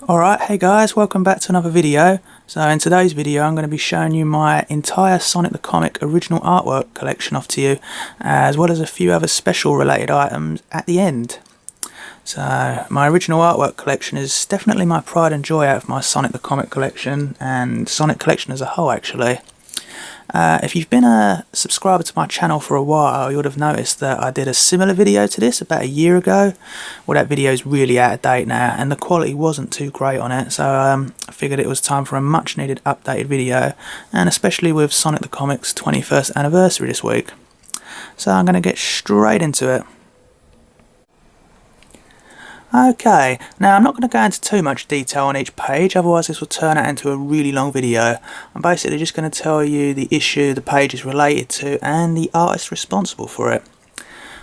Alright, hey guys, welcome back to another video. So in today's video I'm going to be showing you my entire Sonic the Comic original artwork collection off to you, as well as a few other special related items at the end. So my original artwork collection is definitely my pride and joy out of my Sonic the Comic collection, and Sonic collection as a whole actually. If you've been a subscriber to my channel for a while, you would have noticed that I did a similar video to this about a year ago. Well, that video is really out of date now, and the quality wasn't too great on it, so I figured it was time for a much needed updated video, and especially with Sonic the Comic's 21st anniversary this week. So I'm going to get straight into it. Okay, now I'm not going to go into too much detail on each page, otherwise this will turn out into a really long video. I'm basically just going to tell you the issue the page is related to and the artist responsible for it.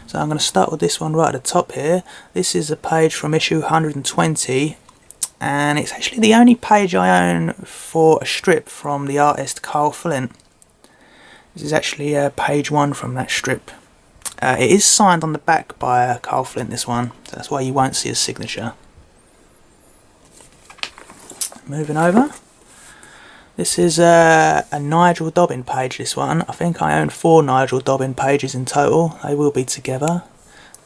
So I'm going to start with this one right at the top here. This is a page from issue 120, and it's actually the only page I own for a strip from the artist Carl Flint. This is actually page 1 from that strip. It is signed on the back by Carl Flint, this one, so that's why you won't see a signature. Moving over. This is a Nigel Dobbyn page, this one. I think I own 4 Nigel Dobbyn pages in total. They will be together.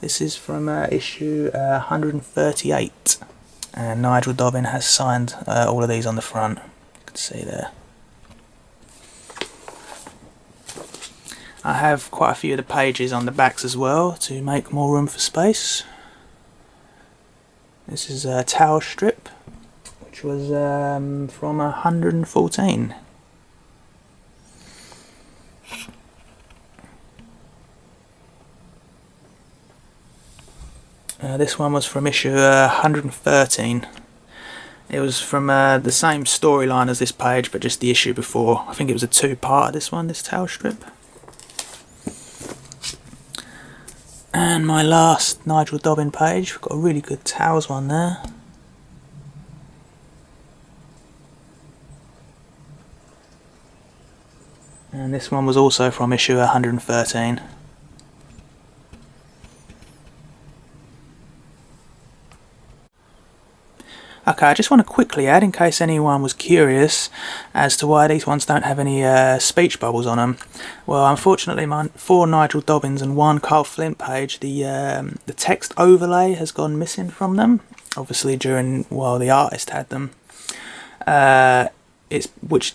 This is from issue 138. And Nigel Dobbyn has signed all of these on the front. You can see there. I have quite a few of the pages on the backs as well to make more room for space. This is a towel strip, which was from 114. This one was from issue 113. It was from the same storyline as this page, but just the issue before. I think it was a 2-part, this one, this towel strip. And my last Nigel Dobbyn page, we've got a really good towels one there. And this one was also from issue 113. Okay, I just want to quickly add, in case anyone was curious as to why these ones don't have any speech bubbles on them. Well, unfortunately, my 4 Nigel Dobbyns and 1 Carl Flint page, the text overlay has gone missing from them. Obviously, while the artist had them, which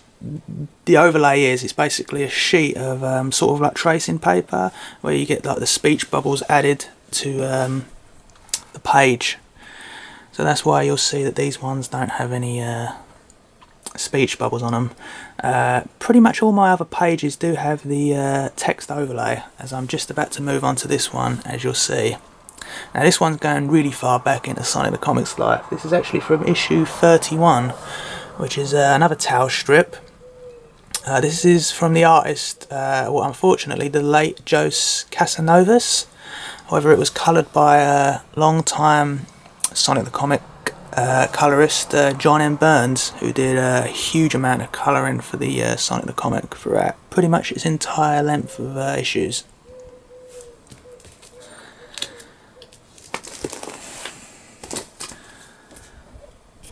the overlay is. It's basically a sheet of sort of like tracing paper, where you get like the speech bubbles added to the page. So that's why you'll see that these ones don't have any speech bubbles on them. Pretty much all my other pages do have the text overlay, as I'm just about to move on to this one, as you'll see. Now this one's going really far back into Sonic the Comic's life. This is actually from issue 31, which is another towel strip. This is from the artist, well, unfortunately, the late Jose Casanovas. However, it was coloured by a long-time Sonic the Comic colorist John M. Burns, who did a huge amount of colouring for the Sonic the Comic throughout pretty much its entire length of issues.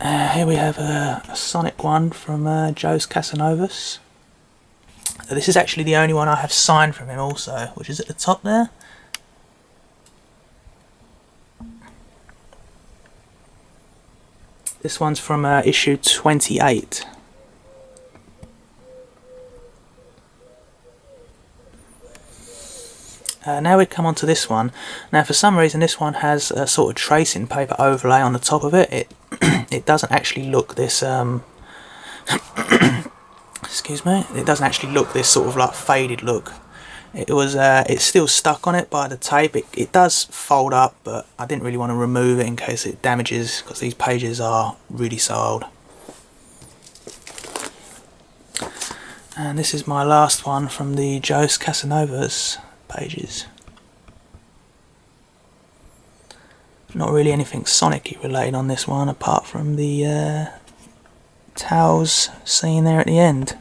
Here we have a Sonic one from Jose Casanovas. This is actually the only one I have signed from him also, which is at the top there. This one's from issue 28. Now we come on to this one. Now for some reason this one has a sort of tracing paper overlay on the top of it. It doesn't actually look this excuse me, it doesn't actually look this sort of like faded look. It's still stuck on it by the tape. It does fold up, but I didn't really want to remove it in case it damages, because these pages are really so old. And this is my last one from the Jose Casanovas pages. Not really anything Sonic-y related on this one, apart from the towels seen there at the end.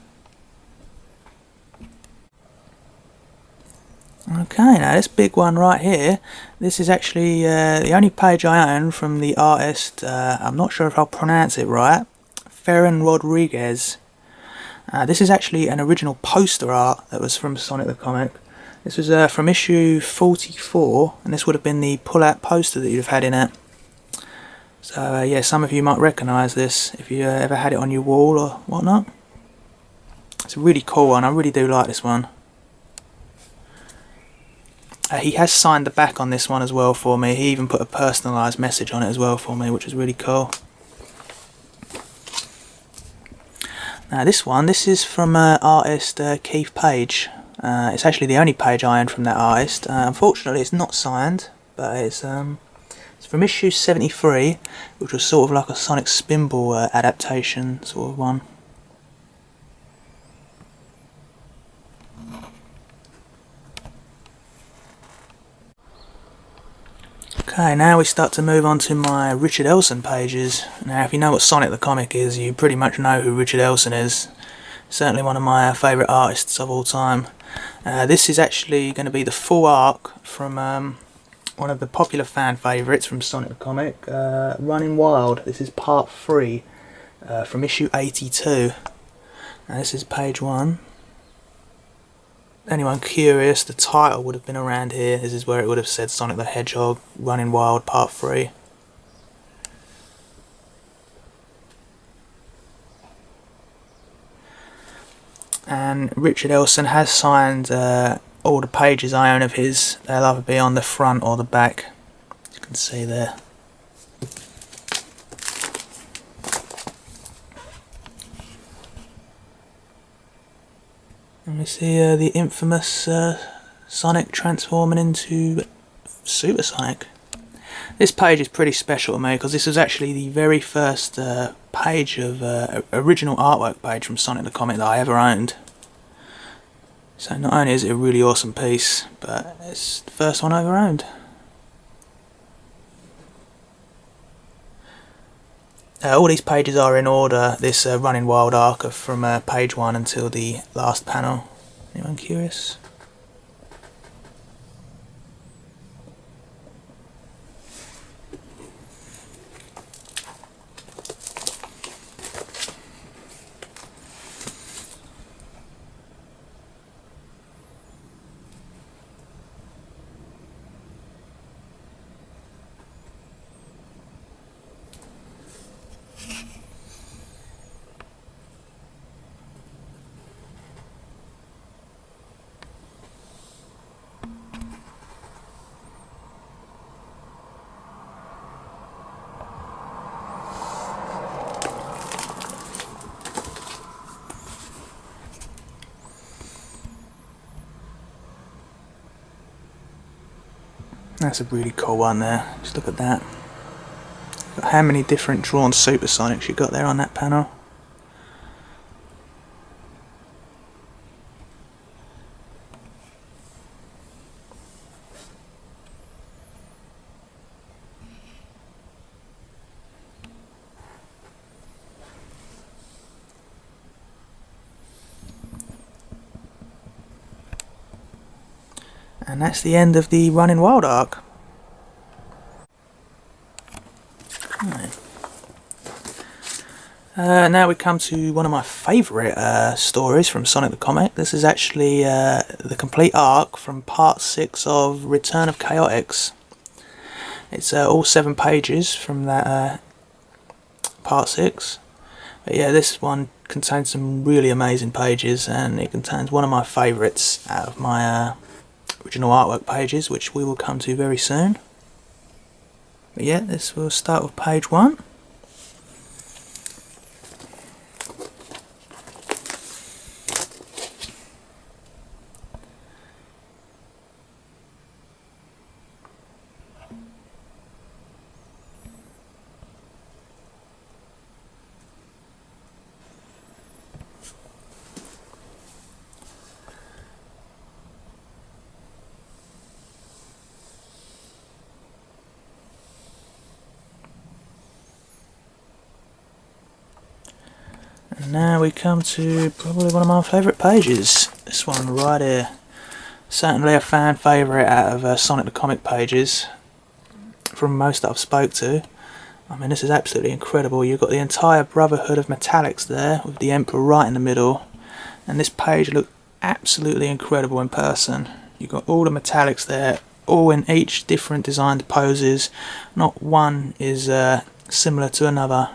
Okay, now this big one right here, this is actually the only page I own from the artist, I'm not sure if I'll pronounce it right, Ferran Rodriguez. This is actually an original poster art that was from Sonic the Comic. This was from issue 44, and this would have been the pull-out poster that you'd have had in it. So yeah, some of you might recognise this if you ever had it on your wall or whatnot. It's a really cool one, I really do like this one. He has signed the back on this one as well for me. He even put a personalised message on it as well for me, which is really cool. Now this is from artist Keith Page. It's actually the only page I own from that artist. Unfortunately it's not signed, but it's from issue 73, which was sort of like a Sonic Spinball adaptation sort of one. Okay, now we start to move on to my Richard Elson pages. Now if you know what Sonic the Comic is, you pretty much know who Richard Elson is. Certainly one of my favourite artists of all time. This is actually going to be the full arc from one of the popular fan favourites from Sonic the Comic, Running Wild. This is part 3 from issue 82. Now this is page 1. Anyone curious, the title would have been around here. This is where it would have said Sonic the Hedgehog, Running Wild, Part 3. And Richard Elson has signed all the pages I own of his. They'll either be on the front or the back, as you can see there. And we see the infamous Sonic transforming into Super Sonic. This page is pretty special to me because this was actually the very first page of original artwork page from Sonic the Comic that I ever owned. So not only is it a really awesome piece, but it's the first one I ever owned. All these pages are in order. This Running Wild arc are from page 1 until the last panel. Anyone curious? That's a really cool one there. Just look at that. Look how many different drawn Super Sonics you got there on that panel. And that's the end of the Running Wild arc. Right. Now we come to one of my favourite stories from Sonic the Comic. This is actually the complete arc from part 6 of Return of Chaotix. It's all 7 pages from that part 6. But yeah, this one contains some really amazing pages, and it contains one of my favourites out of my original artwork pages, which we will come to very soon. But yeah, this will start with page 1. And now we come to probably one of my favourite pages, this one right here. Certainly a fan favourite out of Sonic the Comic pages from most that I've spoke to. I mean, this is absolutely incredible. You've got the entire Brotherhood of Metallics there, with the Emperor right in the middle, and this page looked absolutely incredible in person. You've got all the Metallics there, all in each different designed poses. Not one is similar to another.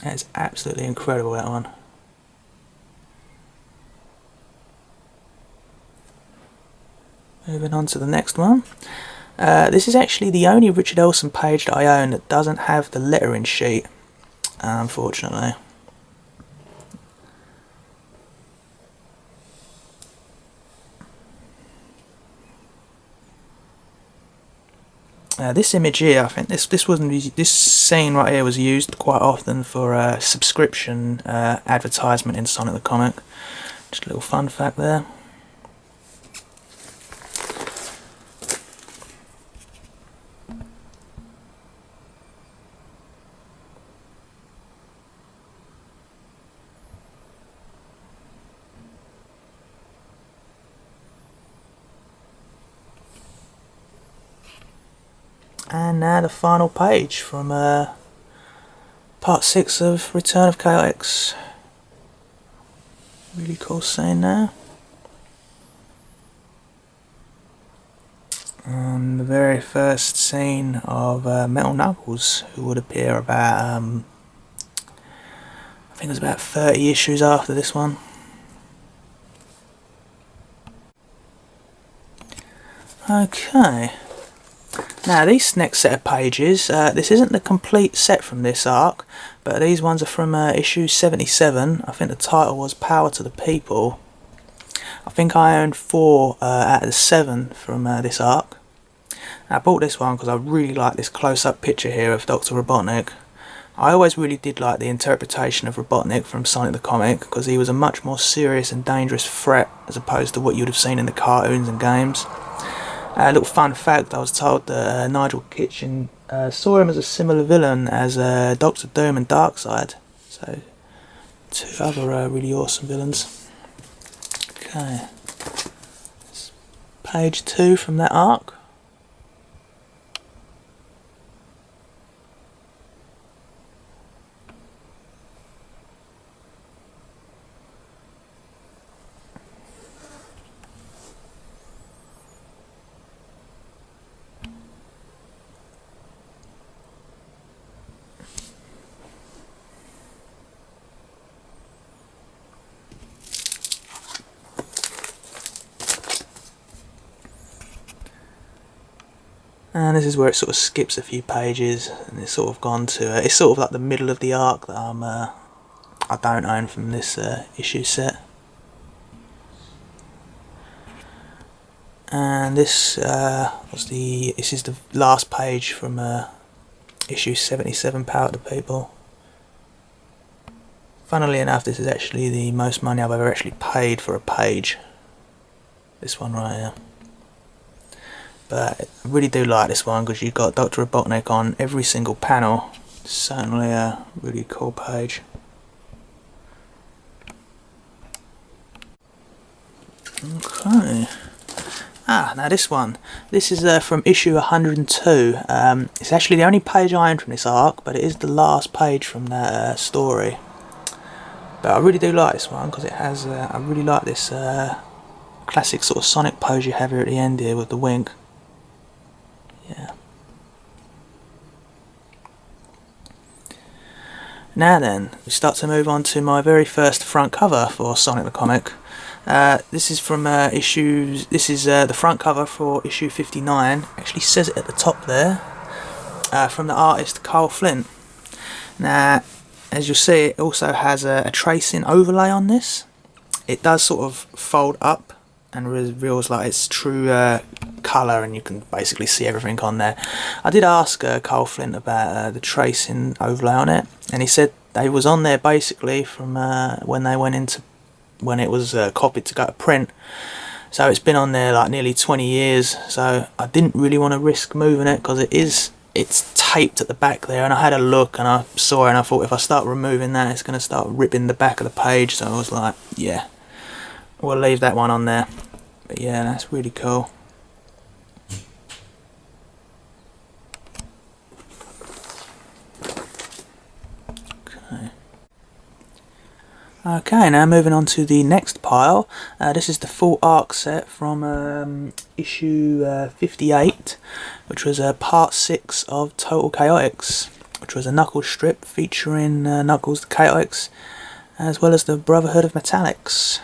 It's absolutely incredible, that one. Moving on to the next one. This is actually the only Richard Elson page that I own that doesn't have the lettering sheet, unfortunately. This image here, I think this scene right here was used quite often for a subscription advertisement in Sonic the Comic. Just a little fun fact there. And now the final page from part 6 of Return of Chaotix. Really cool scene there. And the very first scene of Metal Knuckles, who would appear about, I think it was about 30 issues after this one. Okay. Now these next set of pages, this isn't the complete set from this arc, but these ones are from issue 77. I think the title was Power to the People. I think I owned 4 out of the 7 from this arc. I bought this one because I really like this close-up picture here of Dr. Robotnik. I always really did like the interpretation of Robotnik from Sonic the Comic, because he was a much more serious and dangerous threat as opposed to what you'd have seen in the cartoons and games. A little fun fact, I was told that Nigel Kitchen saw him as a similar villain as Doctor Doom and Darkseid. So, 2 other really awesome villains. Okay. It's page 2 from that arc. And this is where it sort of skips a few pages, and it's sort of gone to it's sort of like the middle of the arc that I don't own from this issue set. And this this is the last page from issue 77, Power to the People. Funnily enough, this is actually the most money I've ever actually paid for a page. This one right here. But I really do like this one because you've got Dr. Robotnik on every single panel. It's certainly a really cool page. Okay. Now this one. This is from issue 102. It's actually the only page I own from this arc, but it is the last page from that story. But I really do like this one because it has. I really like this classic sort of Sonic pose you have here at the end here with the wink. Yeah. Now then, we start to move on to my very first front cover for Sonic the Comic. This is from issues. This is the front cover for issue 59. Actually says it at the top there. From the artist Carl Flint. Now, as you'll see, it also has a tracing overlay on this. It does sort of fold up and reveals like its true colour, and you can basically see everything on there. I did ask Carl Flint about the tracing overlay on it, and he said they was on there basically from when it was copied to go to print. So it's been on there like nearly 20 years, so I didn't really want to risk moving it because it's taped at the back there, and I had a look and I saw it and I thought if I start removing that it's going to start ripping the back of the page, so I was like, yeah, we'll leave that one on there. But yeah, that's really cool. Okay, now moving on to the next pile. This is the full arc set from issue 58, which was part 6 of Total Chaotix, which was a Knuckles strip featuring Knuckles the Chaotix, as well as the Brotherhood of Metallics.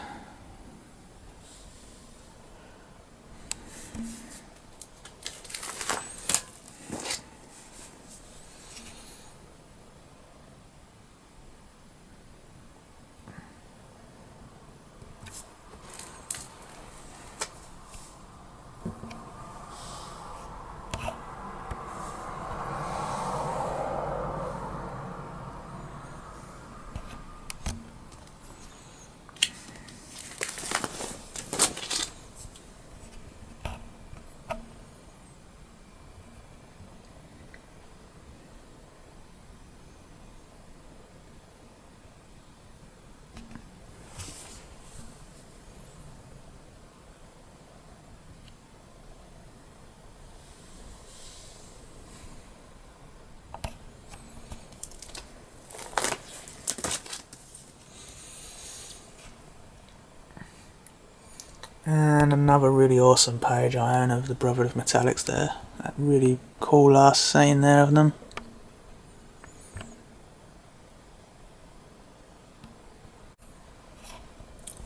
And another really awesome page I own of the Brotherhood of Metallics there. That really cool last scene there of them.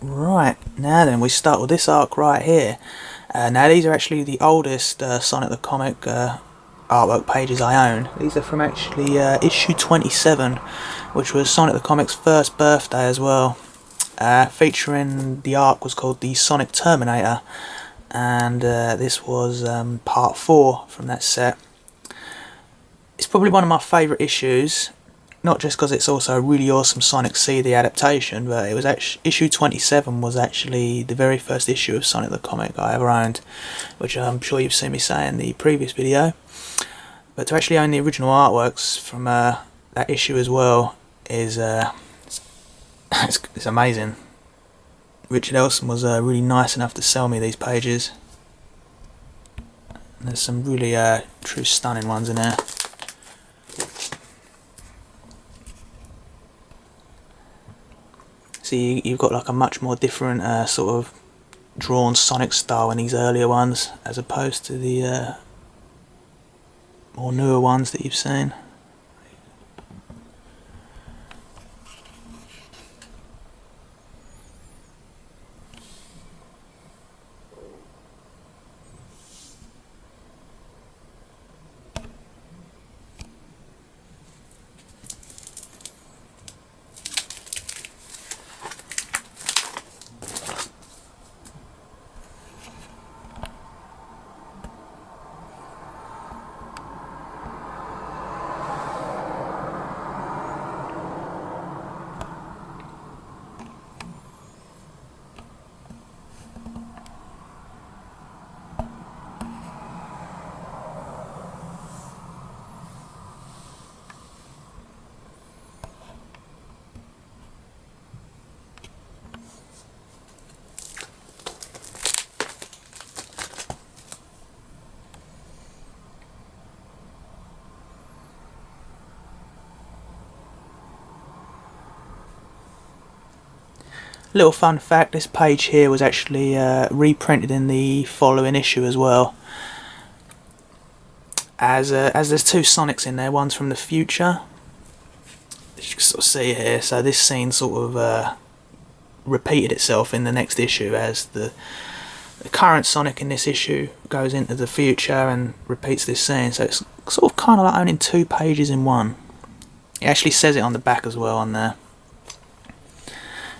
Right, now then we start with this arc right here. Now these are actually the oldest Sonic the Comic artwork pages I own. These are from actually issue 27, which was Sonic the Comic's first birthday as well. Featuring the arc was called the Sonic Terminator, and this was part 4 from that set. It's probably one of my favourite issues, not just because it's also a really awesome Sonic CD adaptation, but it was actually, issue 27 was actually the very first issue of Sonic the Comic I ever owned, which I'm sure you've seen me say in the previous video. But to actually own the original artworks from that issue as well is it's amazing. Richard Elson was really nice enough to sell me these pages. And there's some really true stunning ones in there. See, you've got like a much more different sort of drawn Sonic style in these earlier ones, as opposed to the more newer ones that you've seen. Little fun fact, this page here was actually reprinted in the following issue as well. As there's two Sonics in there, one's from the future, as you can sort of see here, so this scene sort of repeated itself in the next issue as the current Sonic in this issue goes into the future and repeats this scene, so it's sort of kind of like owning two pages in one. It actually says it on the back as well on there.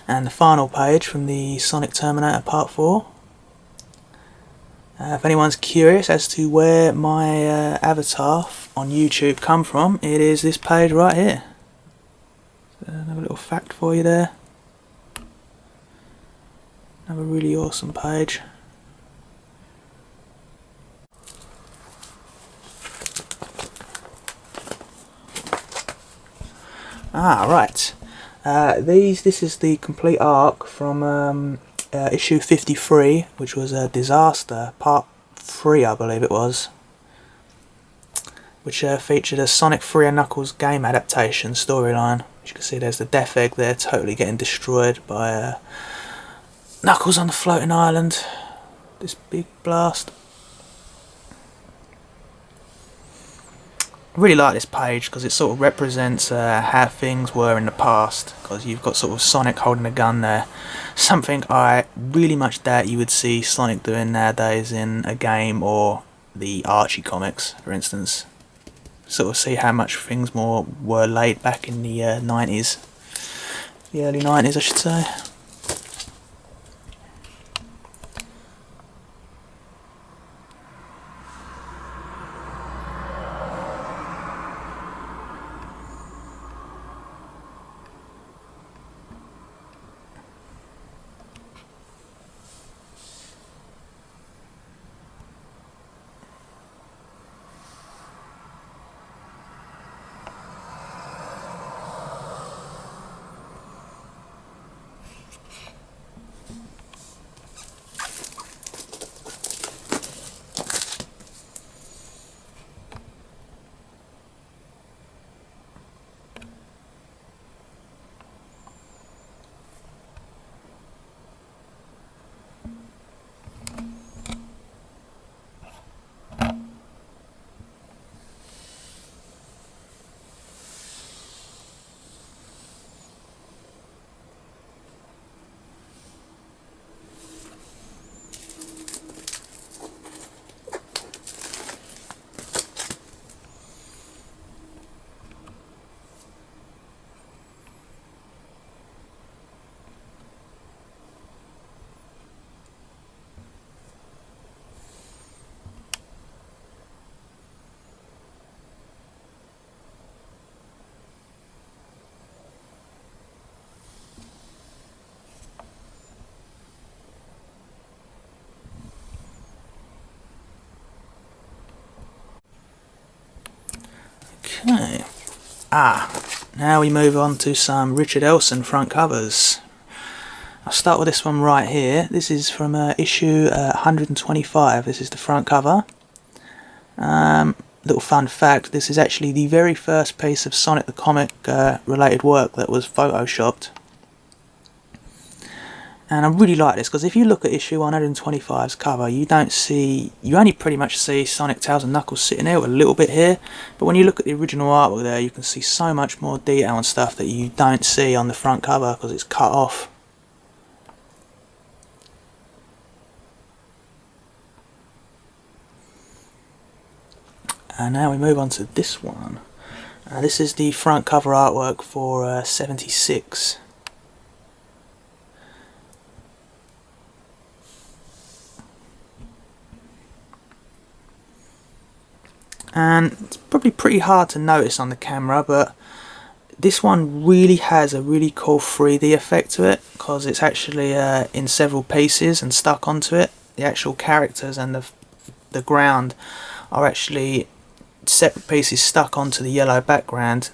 And the final page from the Sonic Terminator Part 4. If anyone's curious as to where my avatar on YouTube come from, it is this page right here. So another little fact for you there. Another really awesome page. Right. This is the complete arc from issue 53, which was a Disaster Part 3, I believe it was, which featured a Sonic 3 and Knuckles game adaptation storyline. As you can see, there's the Death Egg there, totally getting destroyed by Knuckles on the floating island. This big blast. I really like this page because it sort of represents how things were in the past, because you've got sort of Sonic holding a gun there, something I really much doubt you would see Sonic doing nowadays in a game or the Archie comics, for instance. Sort of see how much things more were laid back in the 90s, the early 90s I should say. Okay, now we move on to some Richard Elson front covers. I'll start with this one right here. This is from issue 125. This is the front cover. Little fun fact, this is actually the very first piece of Sonic the Comic related work that was photoshopped. And I really like this because if you look at issue 125's cover, you only pretty much see Sonic, Tails and Knuckles sitting there with a little bit here. But when you look at the original artwork there, you can see so much more detail and stuff that you don't see on the front cover because it's cut off. And now we move on to this one. This is the front cover artwork for 76. And it's probably pretty hard to notice on the camera, but this one really has a really cool 3D effect to it because it's actually in several pieces and stuck onto it. The actual characters and the ground are actually separate pieces stuck onto the yellow background,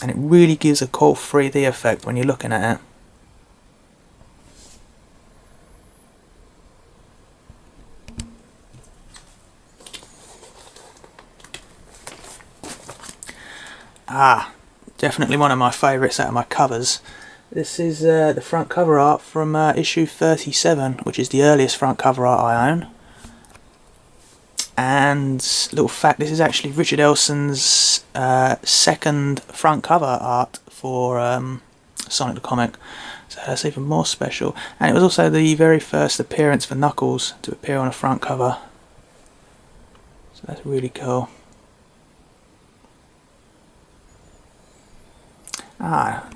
and it really gives a cool 3D effect when you're looking at it. Definitely one of my favourites out of my covers. This is the front cover art from issue 37, which is the earliest front cover art I own. And little fact, this is actually Richard Elson's second front cover art for Sonic the Comic, so that's even more special. And it was also the very first appearance for Knuckles to appear on a front cover, so that's really cool.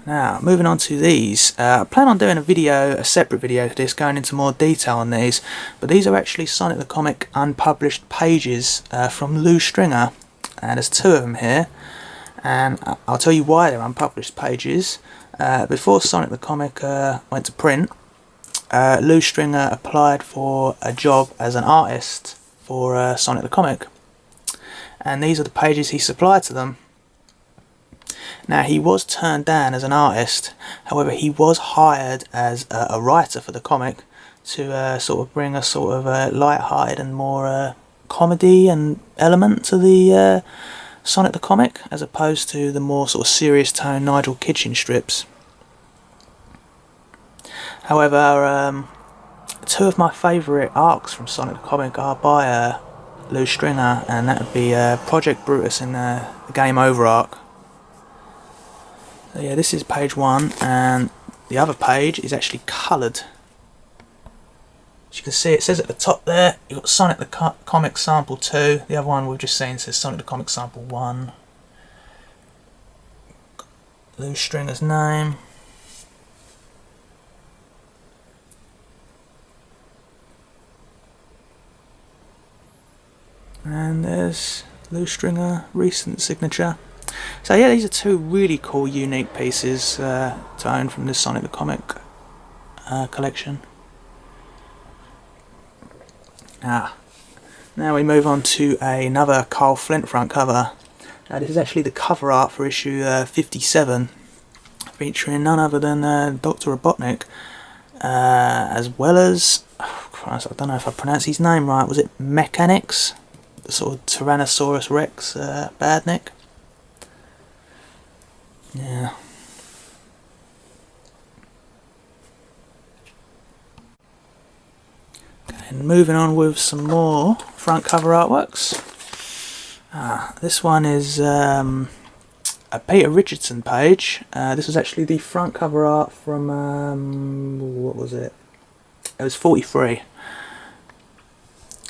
Now moving on to these, I plan on doing a separate video to this, going into more detail on these, but these are actually Sonic the Comic unpublished pages from Lew Stringer, and there's two of them here, and I'll tell you why they're unpublished pages. Before Sonic the Comic went to print, Lew Stringer applied for a job as an artist for Sonic the Comic, and these are the pages he supplied to them. Now, he was turned down as an artist, however he was hired as a writer for the comic, to sort of bring a sort of light-hearted and more comedy and element to the Sonic the Comic, as opposed to the more sort of serious tone Nigel Kitchen strips. However, two of my favourite arcs from Sonic the Comic are by Lew Stringer, and that would be Project Brutus and the Game Over arc. So yeah, this is page 1, and the other page is actually coloured. As you can see, it says at the top there, you've got Sonic the Comic Sample 2. The other one we've just seen says Sonic the Comic Sample 1. Lew Stringer's name. And there's Lew Stringer, recent signature. So yeah, these are two really cool, unique pieces to own from the Sonic the Comic collection. Now we move on to another Carl Flint front cover. This is actually the cover art for issue 57, featuring none other than Dr. Robotnik, as well as, Christ, I don't know if I pronounced his name right, was it Mechanix? The sort of Tyrannosaurus Rex Badnik. Yeah. And moving on with some more front cover artworks. This one is a Peter Richardson page. This was actually the front cover art from, what was it? It was 43.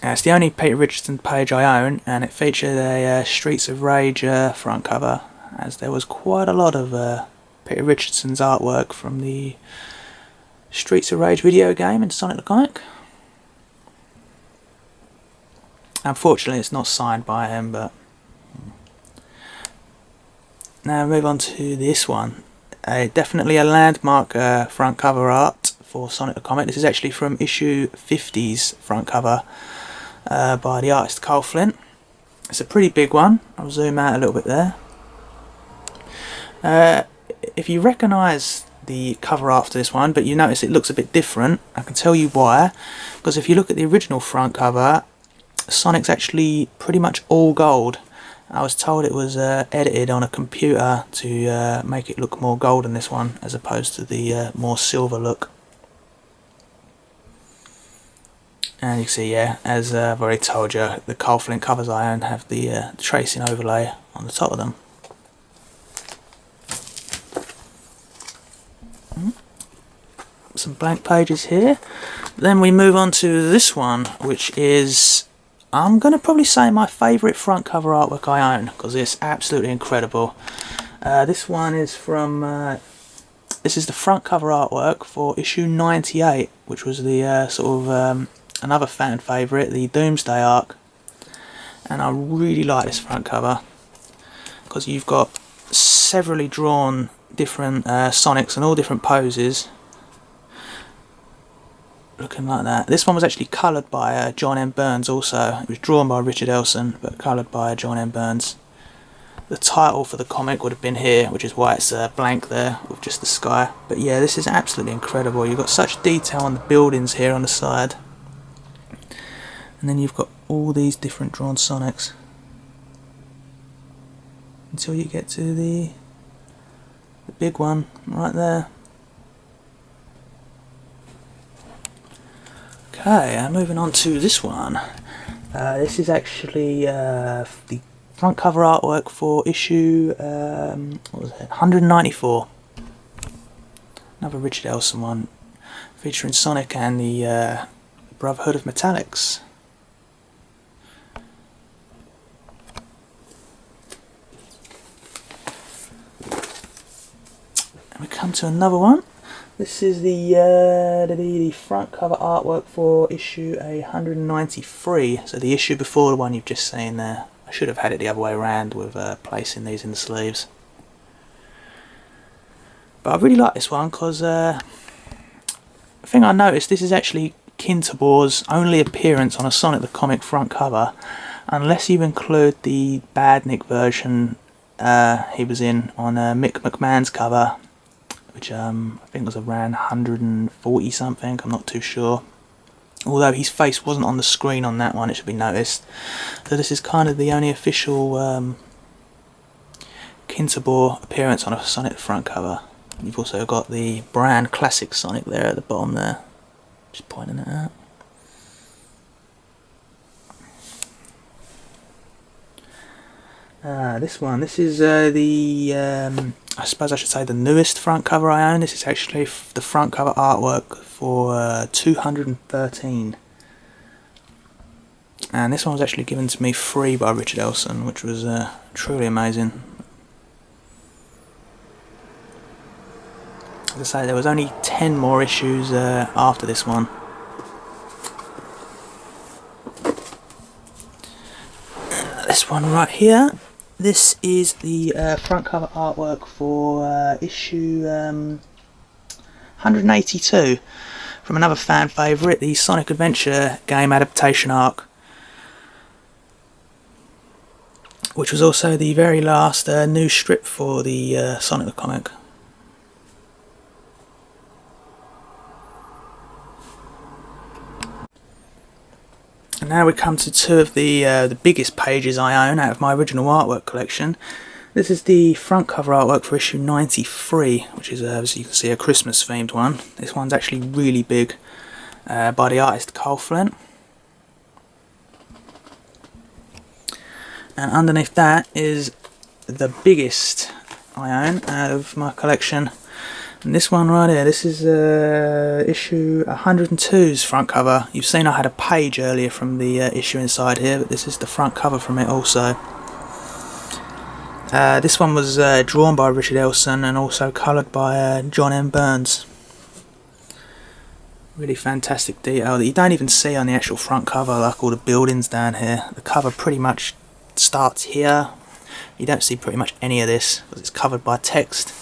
It's the only Peter Richardson page I own, and it featured a Streets of Rage front cover, as there was quite a lot of Peter Richardson's artwork from the Streets of Rage video game in Sonic the Comic. Unfortunately, it's not signed by him, but now move on to this one. Definitely a landmark front cover art for Sonic the Comic. This is actually from issue 50's front cover by the artist Carl Flint. It's a pretty big one. I'll zoom out a little bit there. If you recognise the cover art for this one, but you notice it looks a bit different, I can tell you why. Because if you look at the original front cover, Sonic's actually pretty much all gold. I was told it was edited on a computer to make it look more gold in this one, as opposed to the more silver look. And you can see, yeah, as I've already told you, the Carl Flint covers I own have the tracing overlay on the top of them. Some blank pages here. Then we move on to this one, which is, I'm going to probably say, my favourite front cover artwork I own, because it's absolutely incredible. This one is from, this is the front cover artwork for issue 98, which was the sort of another fan favourite, the Doomsday arc. And I really like this front cover, because you've got severally drawn different Sonics in all different poses, looking like that. This one was actually coloured by John M. Burns also. It was drawn by Richard Elson, but coloured by John M. Burns. The title for the comic would have been here, which is why it's blank there, with just the sky. But yeah, this is absolutely incredible. You've got such detail on the buildings here on the side. And then you've got all these different drawn Sonics. Until you get to the big one, right there. Okay, moving on to this one. This is actually the front cover artwork for issue what was it? 194. Another Richard Elson one, featuring Sonic and the Brotherhood of Metallics. And we come to another one. This is the front cover artwork for issue 193, so the issue before the one you've just seen there. I should have had it the other way around with placing these in the sleeves. But I really like this one because the thing I noticed, this is actually Kintabor's only appearance on a Sonic the Comic front cover, unless you include the Badnik version he was in on Mick McMahon's cover, which I think was around 140 something, I'm not too sure. although his face wasn't on the screen on that one, it should be noticed. So this is kind of the only official Kinterbor appearance on a Sonic front cover. You've also got the brand Classic Sonic there at the bottom there, just pointing it out. This is the, I suppose I should say the newest front cover I own. This is actually the front cover artwork for 213. And this one was actually given to me free by Richard Elson, which was truly amazing. As I say, there was only 10 more issues after this one. This one right here. This is the front cover artwork for issue 182 from another fan favourite, the Sonic Adventure game adaptation arc, which was also the very last new strip for the Sonic the comic. And now we come to two of the biggest pages I own out of my original artwork collection. This is the front cover artwork for issue 93, which is, as you can see, a Christmas themed one. This one's actually really big, by the artist Carl Flint. And underneath that is the biggest I own out of my collection. And this one right here, this is issue 102's front cover. You've seen I had a page earlier from the issue inside here, but this is the front cover from it also. This one was drawn by Richard Elson and also coloured by John M. Burns. Really fantastic detail that you don't even see on the actual front cover, like all the buildings down here. The cover pretty much starts here. You don't see pretty much any of this because it's covered by text.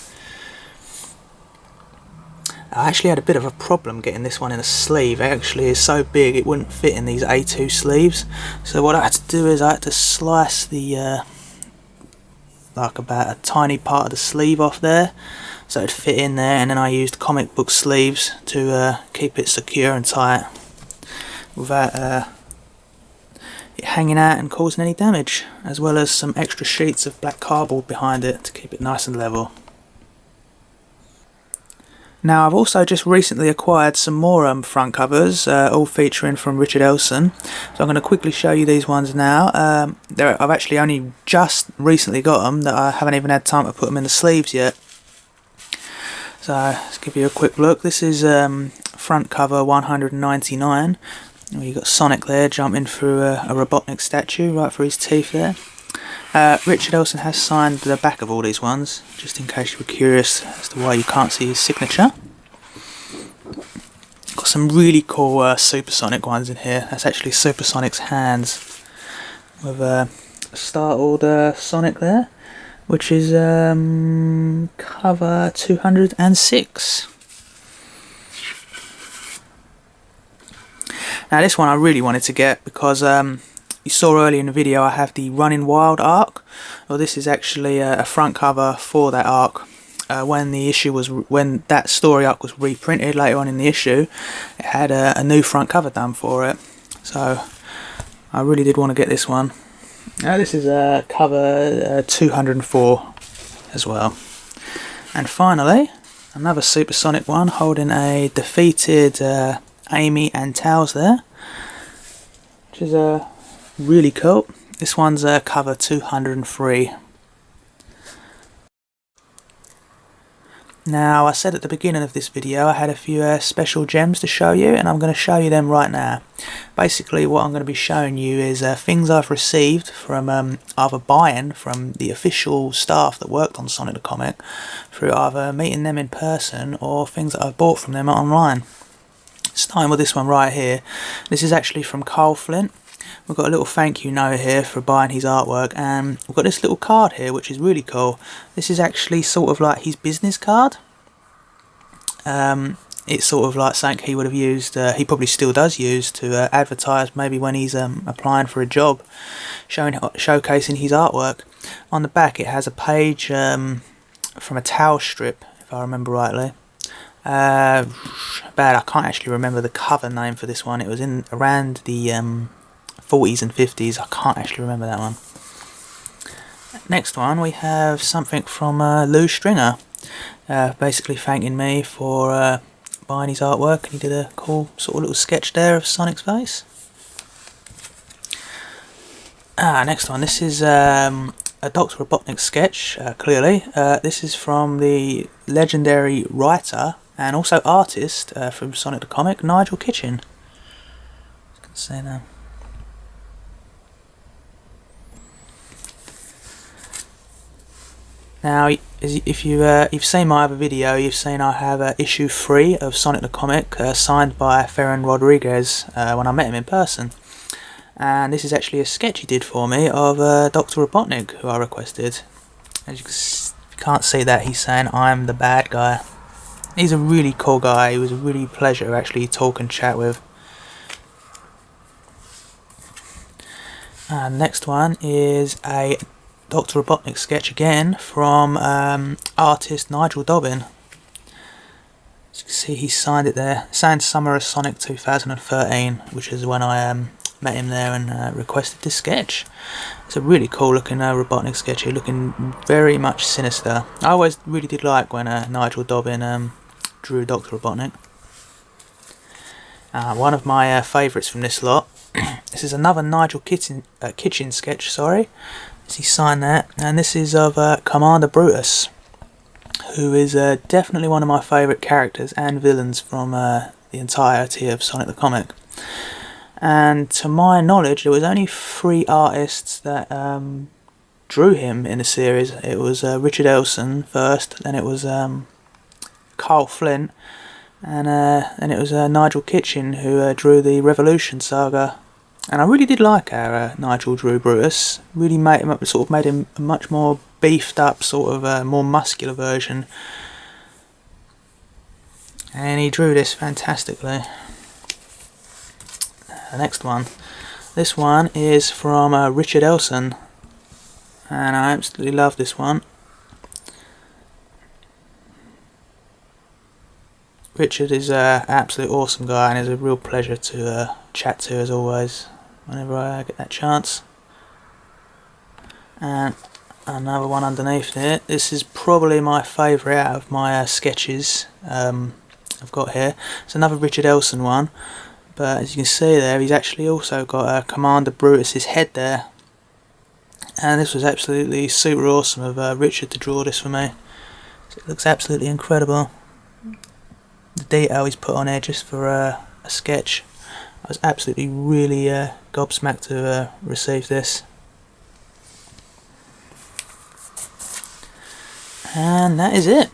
I actually had a bit of a problem getting this one in a sleeve. It actually is so big it wouldn't fit in these A2 sleeves. So what I had to do is I had to slice the like about a tiny part of the sleeve off there so it'd fit in there, and then I used comic book sleeves to keep it secure and tight without it hanging out and causing any damage, as well as some extra sheets of black cardboard behind it to keep it nice and level. Now I've also just recently acquired some more front covers, all featuring from Richard Elson. So I'm going to quickly show you these ones now. I've actually only just recently got them, that I haven't even had time to put them in the sleeves yet. So let's give you a quick look. This is front cover 199. You've got Sonic there jumping through a Robotnik statue right through his teeth there. Richard Elson has signed the back of all these ones, just in case you were curious as to why you can't see his signature. Got some really cool Supersonic ones in here. That's actually Supersonic's hands, with a startled Sonic there, which is cover 206. Now this one I really wanted to get because you saw earlier in the video I have the Running Wild arc. Well, this is actually a front cover for that arc. When that story arc was reprinted later on in the issue, it had a new front cover done for it. So I really did want to get this one. Now this is cover 204 as well. And finally, another Supersonic one holding a defeated Amy and Tails there, which is really cool. This one's cover 203. Now, I said at the beginning of this video I had a few special gems to show you, and I'm going to show you them right now. Basically what I'm going to be showing you is things I've received from either buying from the official staff that worked on Sonic the Comic, through either meeting them in person or things that I've bought from them online. Starting with this one right here. This is actually from Carl Flint. We've got a little thank you note here for buying his artwork, and we've got this little card here which is really cool. This is actually sort of like his business card. It's sort of like something he would have used, he probably still does use, to advertise maybe when he's applying for a job, showcasing his artwork. On the back it has a page from a towel strip, if I remember rightly. Bad, I can't actually remember the cover name for this one. It was in around the 40s and 50s. I can't actually remember that one. Next one, we have something from Lou Stringer, basically thanking me for buying his artwork, and he did a cool sort of little sketch there of Sonic's face. Next one, this is a Dr. Robotnik sketch, clearly. This is from the legendary writer and also artist from Sonic the Comic, Nigel Kitchen. You can see now. Now, if you've seen my other video, you've seen I have issue 3 of Sonic the Comic, signed by Ferran Rodriguez when I met him in person. And this is actually a sketch he did for me of Dr. Robotnik, who I requested. As you can't see that, he's saying I'm the bad guy. He's a really cool guy. He was a really pleasure to actually talk and chat with. Next one is a Dr. Robotnik sketch again from artist Nigel Dobbin. As you can see, he signed it there. Signed Summer of Sonic 2013, which is when I met him there and requested this sketch. It's a really cool looking Robotnik sketch here, looking very much sinister. I always really did like when Nigel Dobbin drew Dr. Robotnik. One of my favourites from this lot. This is another Nigel Kitchen sketch, sorry. He signed that, and this is of Commander Brutus, who is definitely one of my favourite characters and villains from the entirety of Sonic the Comic. And to my knowledge, there was only 3 artists that drew him in the series. It was Richard Elson first, then it was Carl Flint, and it was Nigel Kitchen who drew the Revolution saga. And I really did like how Nigel drew Brutus. Really made him a much more beefed up, sort of more muscular version. And he drew this fantastically. Next one. This one is from Richard Elson, and I absolutely love this one. Richard is an absolute awesome guy, and is a real pleasure to chat to as always, whenever I get that chance. And another one underneath it. This is probably my favourite out of my sketches I've got here. It's another Richard Elson one. But as you can see there, he's actually also got Commander Brutus's head there. And this was absolutely super awesome of Richard to draw this for me. So it looks absolutely incredible. The detail he's put on here just for a sketch. I was absolutely really gobsmacked to receive this. And that is it.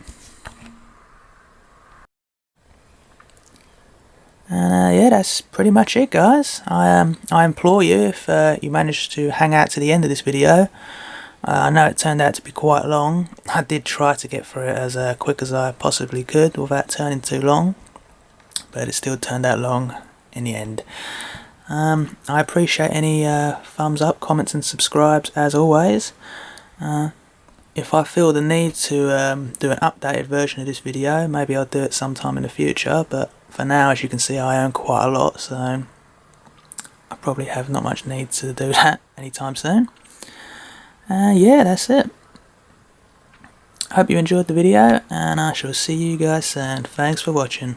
And yeah, that's pretty much it, guys. I implore you, if you managed to hang out to the end of this video. I know it turned out to be quite long. I did try to get through it as quick as I possibly could without turning too long, but it still turned out long in the end. I appreciate any thumbs up, comments and subscribes as always. If I feel the need to do an updated version of this video, maybe I'll do it sometime in the future, but for now, as you can see, I own quite a lot, so I probably have not much need to do that anytime soon. Yeah, that's it. Hope you enjoyed the video, and I shall see you guys soon. Thanks for watching.